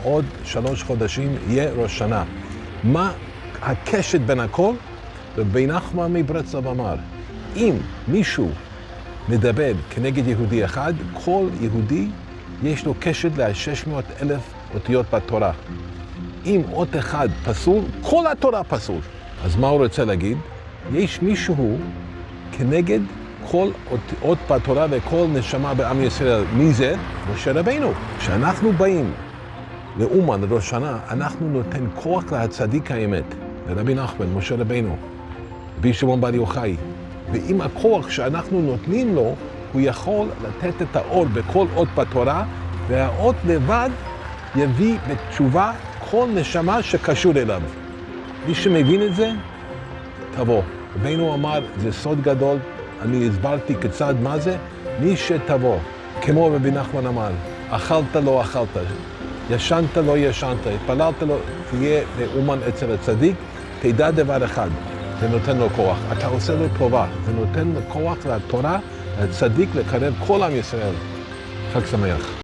עוד 3 חודשים יהיה ראש שנה. מה הקשת בין הכל? רבי נחמן מברסלב אמר, אם מישהו מדבר כנגד יהודי אחד, כל יהודי יש לו קשת ל-600,000 אותיות בתורה. אם אות אחד פסול, כל התורה פסול. אז מה הוא רוצה להגיד? יש מישהו כנגד כל אות בתורה וכל נשמה בעם ישראל. מי זה? משה רבינו. כשאנחנו באים לאומן, לראש שנה, אנחנו נותן כוח להצדיק האמת, לרבי נחמן, משה רבינו, רבי שמעון בר יוחאי. ועם הכוח שאנחנו נותנים לו, הוא יכול לתת את האור בכל אות בתורה, והאות לבד יביא בתשובה כל נשמה שקשור אליו. מי שמבין את זה, תבוא. רבינו אמר, זה סוד גדול, אני הסברתי כיצד מה זה, מי שתבוא. כמו רבי נחמן אמר, אכלת לא אכלת, ישנת לא ישנת, התפללת לא, תהיה לאומן אצל הצדיק, תדע דבר אחד, זה נותן לו כוח. אתה עושה לו טובה, זה נותן לו כוח לתורה, לצדיק לקרב כל עם ישראל. חג שמח.